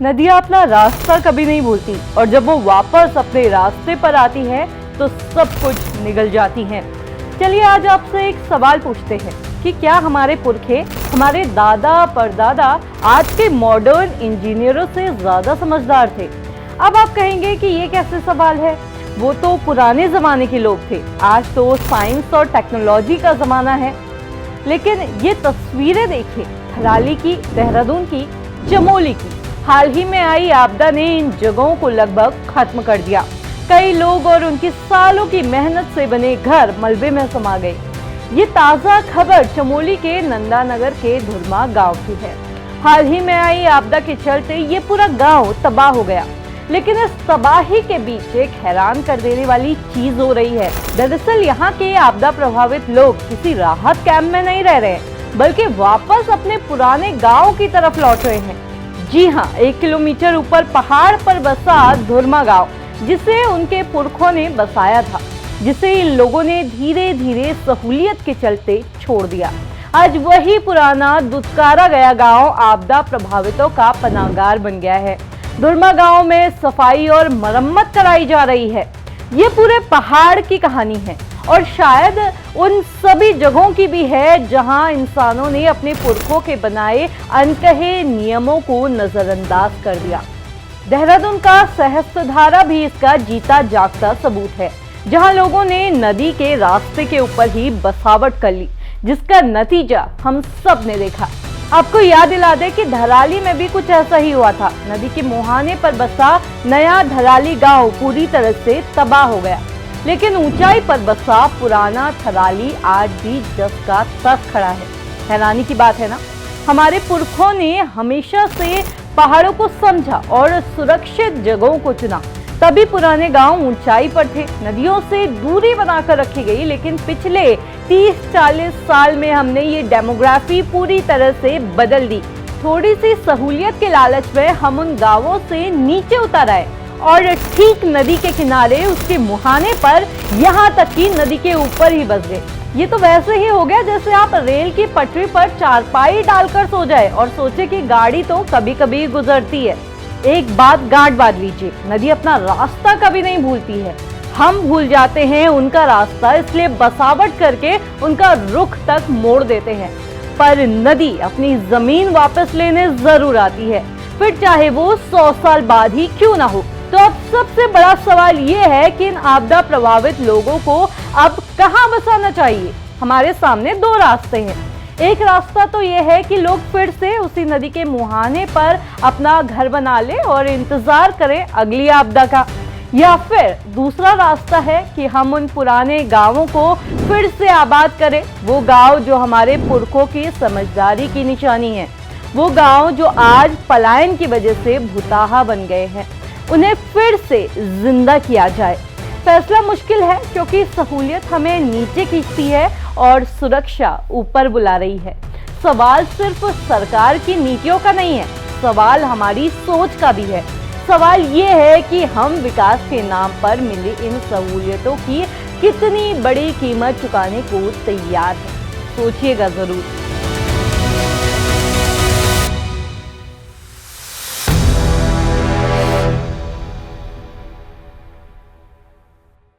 नदियाँ अपना रास्ता कभी नहीं भूलती और जब वो वापस अपने रास्ते पर आती है तो सब कुछ निगल जाती हैं। चलिए आज आपसे एक सवाल पूछते हैं कि क्या हमारे पुरखे, हमारे दादा परदादा आज के मॉडर्न इंजीनियरों से ज्यादा समझदार थे? अब आप कहेंगे कि ये कैसे सवाल है, वो तो पुराने जमाने के लोग थे, आज तो साइंस और टेक्नोलॉजी का जमाना है। लेकिन ये तस्वीरें देखिए, थराली की, देहरादून की, चमोली की। हाल ही में आई आपदा ने इन जगहों को लगभग खत्म कर दिया। कई लोग और उनकी सालों की मेहनत से बने घर मलबे में समा गए। ये ताजा खबर चमोली के नंदानगर के धुरमा गांव की है। हाल ही में आई आपदा के चलते ये पूरा गांव तबाह हो गया। लेकिन इस तबाही के बीच एक हैरान कर देने वाली चीज हो रही है। दरअसल यहाँ के आपदा प्रभावित लोग किसी राहत कैंप में नहीं रह रहे, बल्कि वापस अपने पुराने गांव की तरफ लौट रहे हैं। जी हाँ, 1 किलोमीटर ऊपर पहाड़ पर बसा धुरमा गांव, जिसे उनके पुरखों ने बसाया था, जिसे इन लोगों ने धीरे धीरे सहूलियत के चलते छोड़ दिया। आज वही पुराना दुत्कारा गया गांव आपदा प्रभावितों का पनाहगार बन गया है। धुरमा गांव में सफाई और मरम्मत कराई जा रही है। ये पूरे पहाड़ की कहानी है और शायद उन सभी जगहों की भी है जहां इंसानों ने अपने पुरखों के बनाए अनकहे नियमों को नजरअंदाज कर दिया। देहरादून का सहस्त्रधारा भी इसका जीता जागता सबूत है, जहां लोगों ने नदी के रास्ते के ऊपर ही बसावट कर ली, जिसका नतीजा हम सब ने देखा। आपको याद दिला दे कि धराली में भी कुछ ऐसा ही हुआ था। नदी के मुहाने पर बसा नया धराली गांव पूरी तरह से तबाह हो गया, लेकिन ऊंचाई पर बसा पुराना थराली आज भी जस का तस खड़ा है। हैरानी की बात है ना, हमारे पुरखों ने हमेशा से पहाड़ों को समझा और सुरक्षित जगहों को चुना, तभी पुराने गांव ऊंचाई पर थे। नदियों से दूरी बनाकर रखी गई, लेकिन पिछले 30-40 साल में हमने ये डेमोग्राफी पूरी तरह से बदल दी। थोड़ी सी सहूलियत के लालच में हम उन गांवों से नीचे उतर आए और ठीक नदी के किनारे, उसके मुहाने पर, यहाँ तक कि नदी के ऊपर ही बस गए। ये तो वैसे ही हो गया जैसे आप रेल की पटरी पर चारपाई डालकर सो जाए और सोचे कि गाड़ी तो कभी कभी गुजरती है। एक बात गांठ बांध लीजिए, नदी अपना रास्ता कभी नहीं भूलती है। हम भूल जाते हैं उनका रास्ता, इसलिए बसावट करके उनका रुख तक मोड़ देते हैं। पर नदी अपनी जमीन वापस लेने जरूर आती है, फिर चाहे वो 100 साल बाद ही क्यों ना हो। तो अब सबसे बड़ा सवाल ये है कि इन आपदा प्रभावित लोगों को अब कहां बसाना चाहिए? हमारे सामने 2 रास्ते हैं। एक रास्ता तो ये है कि लोग फिर से उसी नदी के मुहाने पर अपना घर बना ले और इंतजार करें अगली आपदा का, या फिर दूसरा रास्ता है कि हम उन पुराने गांवों को फिर से आबाद करें। वो गांव जो हमारे पुरखों की समझदारी की निशानी है, वो गांव जो आज पलायन की वजह से भुताहा बन गए हैं, उन्हें फिर से जिंदा किया जाए। फैसला मुश्किल है क्योंकि सहूलियत हमें नीचे खींचती है और सुरक्षा ऊपर बुला रही है। सवाल सिर्फ सरकार की नीतियों का नहीं है, सवाल हमारी सोच का भी है। सवाल ये है कि हम विकास के नाम पर मिली इन सहूलियतों की कितनी बड़ी कीमत चुकाने को तैयार हैं। सोचिएगा जरूर।